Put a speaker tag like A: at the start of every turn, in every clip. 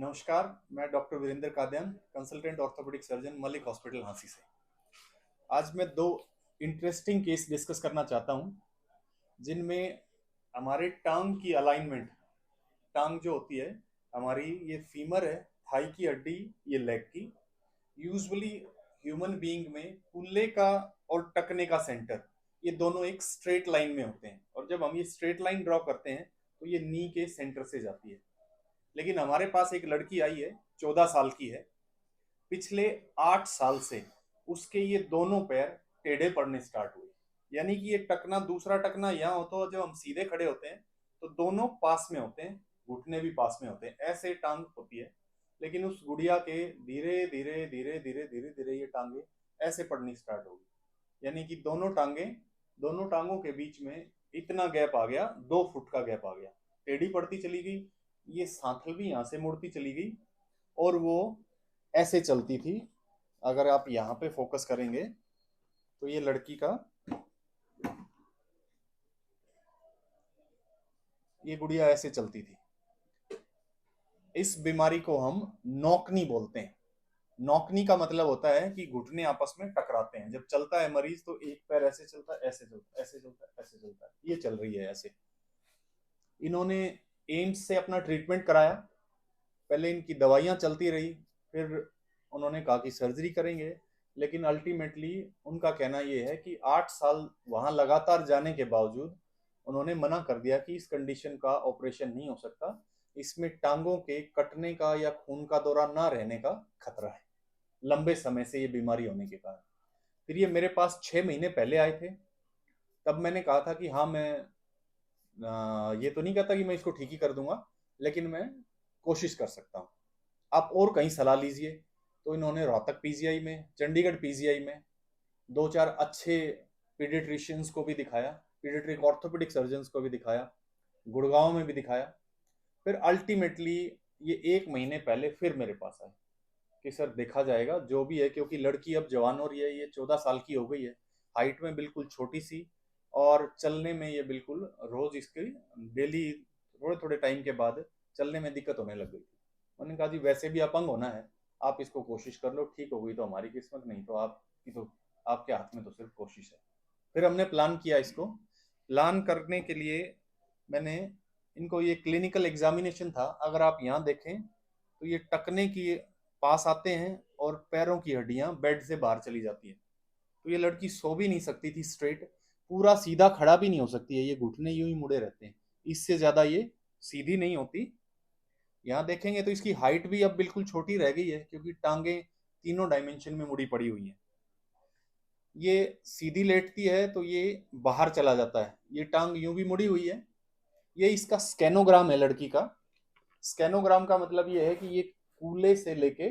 A: नमस्कार, मैं doctor Virendra Kadyan, consultant orthopaedic surgeon, Malik hospital, Jhansi से। आज मैं दो इंटरेस्टिंग केस डिस्कस करना चाहता हूं, जिनमें हमारे टांग की अलाइनमेंट, टांग जो होती है हमारी, ये फीमर है, थाई की हड्डी, ये लेग की। यूजुअली ह्यूमन बीइंग में कुल्ले का और टखने का सेंटर, ये दोनों एक स्ट्रेट लाइन में होते हैं, और जब हम ये स्ट्रेट लाइन ड्रॉ करते हैं तो ये नी के सेंटर से जाती है। लेकिन हमारे पास एक लड़की आई है, 14 साल की है। पिछले 8 साल से उसके ये दोनों पैर टेढ़े पड़ने स्टार्ट हुए। यानी कि ये टकना, दूसरा टकना यहाँ होता है, जब हम सीधे खड़े होते हैं तो दोनों पास में होते हैं, घुटने भी पास में होते हैं, ऐसे टांग होती है। लेकिन उस गुड़िया के धीरे धीरे धीरे धीरे धीरे धीरे ये टांगे ऐसे पड़नी स्टार्ट हो गई। यानी कि दोनों टांगों के बीच में इतना गैप आ गया, 2 फुट का गैप आ गया। टेढ़ी पड़ती चली गई, ये सांथल भी यहाँ से मुड़ती चली गई, और वो ऐसे चलती थी। अगर आप यहाँ पे फोकस करेंगे तो ये लड़की का, ये गुड़िया ऐसे चलती थी। इस बीमारी को हम नौकनी बोलते हैं। नौकनी का मतलब होता है कि घुटने आपस में टकराते हैं। जब चलता है मरीज तो एक पैर ऐसे चलता है, ऐसे चलता है, ऐसे चलता है, ऐसे चलता है। ये चल रही है ऐसे। इन्होंने एम्स से अपना ट्रीटमेंट कराया। पहले इनकी दवाइयां चलती रही, फिर उन्होंने कहा कि सर्जरी करेंगे। लेकिन अल्टीमेटली उनका कहना यह है कि 8 साल वहां लगातार जाने के बावजूद उन्होंने मना कर दिया कि इस कंडीशन का ऑपरेशन नहीं हो सकता, इसमें टांगों के कटने का या खून का दौरा ना रहने का खतरा है, लंबे समय से ये बीमारी होने के कारण। फिर ये मेरे पास 6 महीने पहले आए थे। तब मैंने कहा था कि हाँ, मैं ये तो नहीं कहता कि मैं इसको ठीक ही कर दूंगा, लेकिन मैं कोशिश कर सकता हूँ, आप और कहीं सलाह लीजिए। तो इन्होंने रोहतक पीजीआई में, चंडीगढ़ पीजीआई में 2-4 अच्छे पीडियाट्रिशियंस को भी दिखाया, पीडियाट्रिक ऑर्थोपेडिक सर्जन्स को भी दिखाया, गुड़गांव में भी दिखाया। फिर अल्टीमेटली ये 1 महीने पहले फिर मेरे पास आए कि सर देखा जाएगा जो भी है, क्योंकि लड़की अब जवान हो रही है, ये 14 साल की हो गई है, हाइट में बिल्कुल छोटी सी, और चलने में ये बिल्कुल रोज इसकी डेली थोड़े थोड़े टाइम के बाद चलने में दिक्कत होने लग गई थी। उन्होंने कहा जी वैसे भी अपंग होना है, आप इसको कोशिश कर लो, ठीक हो गई तो हमारी किस्मत, नहीं तो आपकी तो, आपके हाथ में तो सिर्फ कोशिश है। फिर हमने प्लान किया इसको। प्लान करने के लिए मैंने इनको, ये क्लिनिकल एग्जामिनेशन था, अगर आप यहाँ देखें तो ये टकने की पास आते हैं और पैरों की हड्डियां बेड से बाहर चली जाती है। तो ये लड़की सो भी नहीं सकती थी स्ट्रेट, पूरा सीधा खड़ा भी नहीं हो सकती है, ये घुटने यूं ही मुड़े रहते हैं, इससे ज्यादा ये सीधी नहीं होती। यहाँ देखेंगे तो इसकी हाइट भी अब बिल्कुल छोटी रह गई है, क्योंकि टांगे तीनों डायमेंशन में मुड़ी पड़ी हुई है। ये सीधी लेटती है तो ये बाहर चला जाता है, ये टांग यूं भी मुड़ी हुई है। ये इसका स्केनोग्राम है लड़की का। स्केनोग्राम का मतलब ये है कि ये कूल्हे से लेके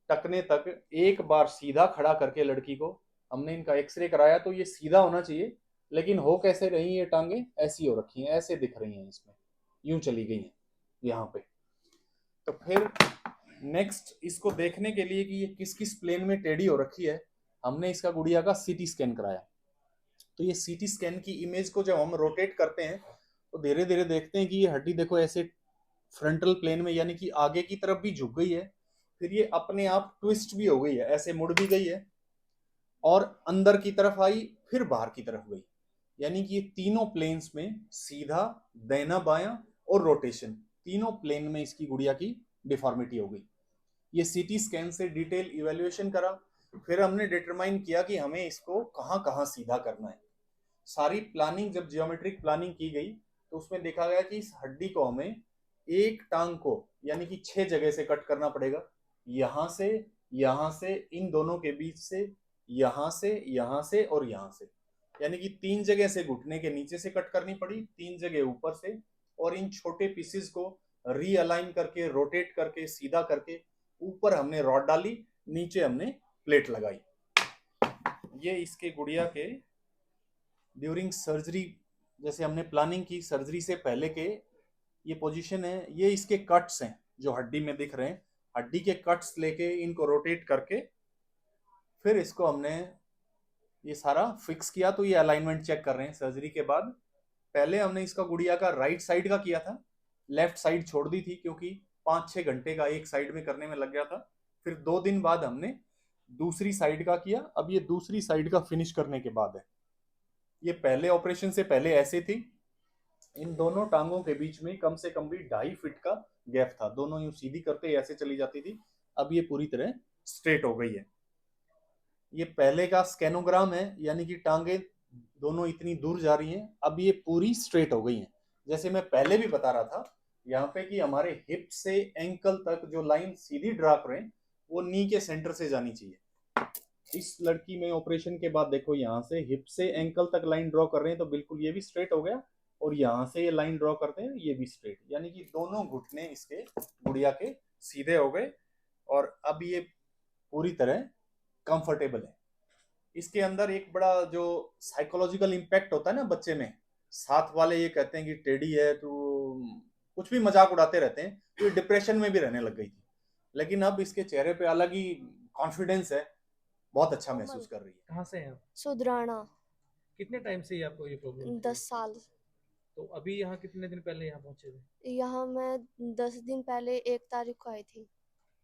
A: टकने तक एक बार सीधा खड़ा करके लड़की को हमने इनका एक्सरे कराया, तो ये सीधा होना चाहिए, लेकिन हो कैसे रही, ये टांगे ऐसी हो रखी हैं, ऐसे दिख रही हैं, इसमें यूं चली गई हैं यहाँ पे। तो फिर नेक्स्ट इसको देखने के लिए कि ये किस किस प्लेन में टेढ़ी हो रखी है, हमने इसका गुड़िया का सीटी स्कैन कराया। तो ये सीटी स्कैन की इमेज को जब हम रोटेट करते हैं तो धीरे धीरे देखते हैं कि ये हड्डी देखो ऐसे फ्रंटल प्लेन में, यानी कि आगे की तरफ भी झुक गई है, फिर ये अपने आप ट्विस्ट भी हो गई है, ऐसे मुड़ भी गई है, और अंदर की तरफ आई, फिर बाहर की तरफ गई। यानी कि ये तीनों प्लेन्स में, सीधा, दाहिना बायां और रोटेशन, तीनों प्लेन में इसकी गुड़िया की डिफॉर्मिटी हो गई। ये सीटी स्कैन से डिटेल इवेल्युएशन करा। फिर हमने डिटरमाइन किया कि हमें इसको कहाँ कहाँ सीधा करना है। सारी प्लानिंग, जब जियोमेट्रिक प्लानिंग की गई तो उसमें देखा गया कि इस हड्डी को हमें एक टांग को, यानी कि 6 जगह से कट करना पड़ेगा। यहां से, इन दोनों के बीच से, यहां से और यहां से। यानी कि 3 जगह से घुटने के नीचे से कट करनी पड़ी, 3 जगह ऊपर से, और इन छोटे पीसेस को रीअलाइन करके, रोटेट करके, सीधा करके, ऊपर हमने रॉड डाली, नीचे हमने प्लेट लगाई। ये इसके गुड़िया के ड्यूरिंग सर्जरी, जैसे हमने प्लानिंग की सर्जरी से पहले के ये पोजीशन है। ये इसके कट्स हैं जो हड्डी में दिख रहे हैं, हड्डी के कट्स लेके इनको रोटेट करके फिर इसको हमने ये सारा फिक्स किया। तो ये अलाइनमेंट चेक कर रहे हैं सर्जरी के बाद। पहले हमने इसका गुड़िया का राइट साइड का किया था, लेफ्ट साइड छोड़ दी थी, क्योंकि 5-6 घंटे का एक साइड में करने में लग गया था। फिर 2 दिन बाद हमने दूसरी साइड का किया। अब ये दूसरी साइड का फिनिश करने के बाद है। ये पहले ऑपरेशन से पहले ऐसे थी। इन दोनों टांगों के बीच में कम से कम भी 2.5 फीट का गैप था। दोनों यूं सीधी करते ही ऐसे चली जाती थी। अब ये पूरी तरह स्ट्रेट हो गई है। ये पहले का स्कैनोग्राम है, यानी कि टांगे दोनों इतनी दूर जा रही हैं। अब ये पूरी स्ट्रेट हो गई हैं। जैसे मैं पहले भी बता रहा था यहाँ पे कि हमारे हिप से एंकल तक जो लाइन सीधी ड्रा करें वो नी के सेंटर से जानी चाहिए। इस लड़की में ऑपरेशन के बाद देखो, यहाँ से हिप से एंकल तक लाइन ड्रॉ कर रहे हैं तो बिल्कुल ये भी स्ट्रेट हो गया, और यहाँ से ये लाइन ड्रॉ करते हैं ये भी स्ट्रेट, यानी कि दोनों घुटने इसके गुड़िया के सीधे हो गए और अब ये पूरी तरह कंफर्टेबल है। इसके अंदर एक बड़ा जो साइकोलॉजिकल इम्पैक्ट होता है ना बच्चे में, साथ वाले ये कहते हैं कि टेडी है तो कुछ भी मजाक उड़ाते रहते हैं, तो ये डिप्रेशन में भी रहने लग गई थी। लेकिन अब इसके चेहरे पे अलग ही कॉन्फिडेंस है, बहुत अच्छा महसूस कर रही है।
B: कहाँ से हैं आप?
C: सुधराना।
B: कितने टाइम से ये आपको ये प्रॉब्लम?
C: 10 साल।
B: तो अभी यहाँ कितने दिन पहले यहाँ पहुंचे थे?
C: यहाँ मैं 10 दिन पहले 1 तारीख को आई थी।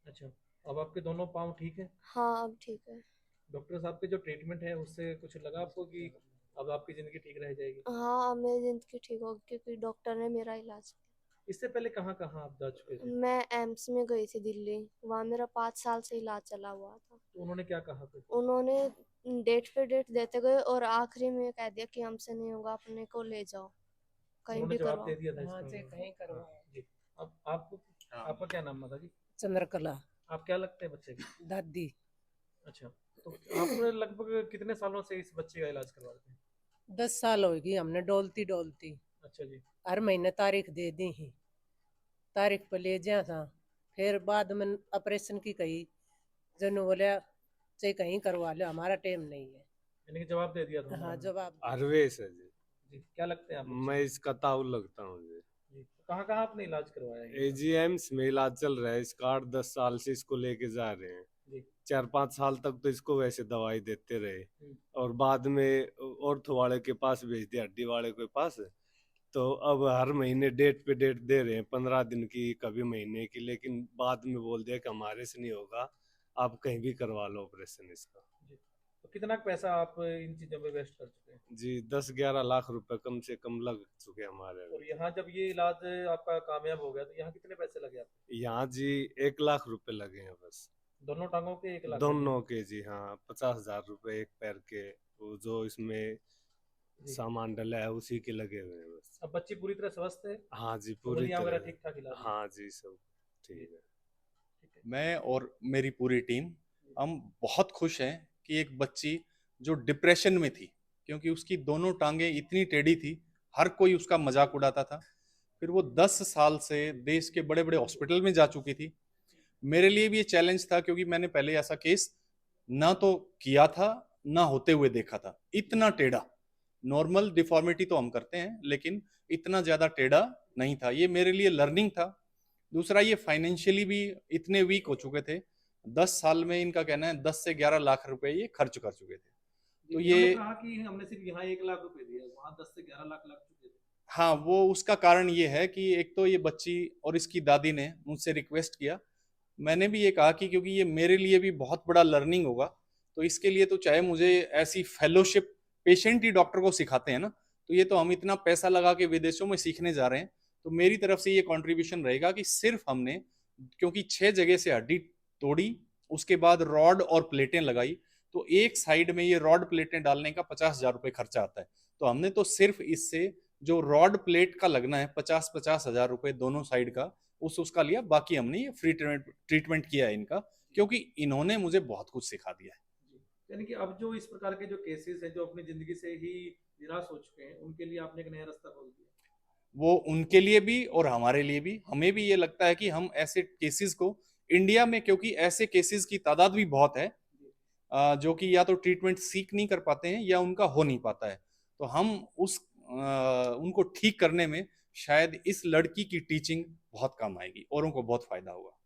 B: अच्छा, अब आपके दोनों पाँव ठीक है?
C: हाँ, अब ठीक है।
B: डॉक्टर साहब के जो ट्रीटमेंट है उससे कुछ लगा आपको कि अब आपकी ज़िंदगी ठीक रह जाएगी?
C: हाँ, अब मेरी ज़िंदगी ठीक होगी क्योंकि डॉक्टर ने मेरा इलाज किया।
B: इससे पहले कहाँ कहाँ आप जा चुके थे?
C: मैं एम्स में गई थी दिल्ली, वहाँ मेरा 5 साल से इलाज चला हुआ था।
B: तो उन्होंने क्या कहा फिर?
C: उन्होंने डेट पे डेट देते गए और आखिरी में कह दिया कि हमसे नहीं होगा, अपने को ले जाओ कहीं
B: उन्होंने
C: भी
B: जवाब दे
C: करवाओ।
B: दिया था
D: हाँ
B: इसका?
D: जी, कहीं करवाओ।
B: हाँ, जी। अब आपका क्या नाम माता जी?
D: चंद्रकला
B: आप क्या लगते हैं बच्चे के?
D: दादी।
B: अच्छा, तो आप लगभग कितने सालों से इस बच्चे का इलाज करवा रहे थे?
D: 10 साल होगी हमने डोलती डोलती।
B: अच्छा जी।
D: हर महीने तारीख दे दी ही, तारीख पे ले जा था। फिर बाद में ऑपरेशन की कही, जन बोला चाहे कहीं करवा लो, हमारा टाइम नहीं है।
B: यानी कि जवाब दे दिया था
D: हाँ,
B: उन्होंने?
D: जवाब
E: अरवेश है जी।
B: जी, क्या लगते हैं आप बच्चे?
E: मैं इसका ताऊ लगता हूँ जी।
B: जी, कहाँ कहाँ आपने इलाज करवाया है?
E: एजीएम्स में इलाज चल रहा है इसका। 8-10 साल से इसको लेके जा रहे हैं।
B: जी।
E: 4-5 साल तक तो इसको वैसे दवाई देते रहे,
B: हम्म।
E: और बाद में ऑर्थो वाले के पास भेज दिया, हड्डी वाले के पास। तो अब हर महीने डेट पे डेट दे रहे हैं, 15 दिन की, कभी महीने की, लेकिन बाद में बोल दिया कि हमारे से नहीं होगा, आप कहीं भी करवा लो ऑपरेशन इसका।
B: जी, तो कितना पैसा आप इन चीज़ों पे वेस्ट कर चुके हैं?
E: जी 10-11 लाख रुपए कम से कम लग चुके हमारे।
B: और यहाँ जब ये इलाज आपका कामयाब हो गया तो यहाँ कितने पैसे लगे आपको?
E: यहाँ जी 1 लाख रुपए लगे हैं बस।
B: दोनों टांगों के 1 लाख?
E: दोनों के जी हाँ, 50,000 रुपए एक पैर के, वो जो इसमें
B: जी।
E: सामान डला है उसी के लगे हुए हैं बस।
B: अब बच्ची पूरी तरह स्वस्थ है?
E: हाँ जी पूरी
B: उंगलियां वगैरह
E: तरह।
B: ठीक ठाक इलाज?
E: हाँ जी सब ठीक है।
B: ठीक है।
A: मैं और मेरी पूरी टीम हम बहुत खुश हैं कि एक बच्ची जो डिप्रेशन में थी, क्योंकि उसकी दोनों टांगे इतनी टेढ़ी थी, हर कोई उसका मजाक उड़ाता था। फिर वो 10 साल से देश के बड़े बड़े हॉस्पिटल में जा चुकी थी। मेरे लिए भी ये चैलेंज था क्योंकि मैंने पहले ऐसा केस ना तो किया था ना होते हुए देखा था। इतना टेढ़ा, नॉर्मल डिफॉर्मिटी तो हम करते हैं लेकिन इतना ज्यादा टेढ़ा नहीं था। ये मेरे लिए लर्निंग था। दूसरा, ये फाइनेंशियली भी इतने वीक हो चुके थे। 10 साल में इनका कहना है 10 से 11 लाख रुपए ये खर्च कर चुके थे। तो ये
B: कहा कि हमने सिर्फ यहाँ 1 लाख रुपए दिए, वहाँ 10 से 11 लाख लग चुके थे।
A: हाँ, वो उसका कारण ये है कि एक तो ये बच्ची और इसकी दादी ने मुझसे रिक्वेस्ट किया। मैंने भी ये कहा कि क्योंकि ये मेरे लिए भी बहुत बड़ा लर्निंग होगा, तो इसके लिए तो चाहे मुझे ऐसी फेलोशिप, पेशेंट ही डॉक्टर को सिखाते हैं ना, तो ये तो हम इतना पैसा लगा के विदेशों में सीखने जा रहे हैं, तो मेरी तरफ से ये कंट्रीब्यूशन रहेगा कि सिर्फ हमने, क्योंकि 6 जगह से हड्डी तोड़ी, उसके बाद रॉड और प्लेटें लगाई, तो एक साइड में ये रॉड प्लेटें डालने का 50,000 रुपये खर्चा आता है। तो हमने तो सिर्फ इससे जो रॉड प्लेट का लगना है 50-50 हजार रुपये दोनों साइड का, उसका लिया। बाकी हमने ये फ्री ट्रीटमेंट किया है इनका, क्योंकि इन्होंने मुझे बहुत कुछ सिखा दिया है।
B: यानी कि अब जो इस प्रकार के जो केसेस हैं जो अपनी जिंदगी से ही निराश हो चुके हैं, उनके लिए आपने एक नया रास्ता खोल दिया।
A: वो उनके लिए भी और हमारे लिए भी। हमें भी ये लगता है कि हम ऐसे केसेस को इंडिया में, क्योंकि ऐसे केसेस की तादाद भी बहुत है जो कि या तो ट्रीटमेंट सीख नहीं कर पाते हैं या उनका हो नहीं पाता है, तो हम उनको ठीक करने में शायद इस लड़की की टीचिंग बहुत काम आएगी, औरों को बहुत फायदा होगा।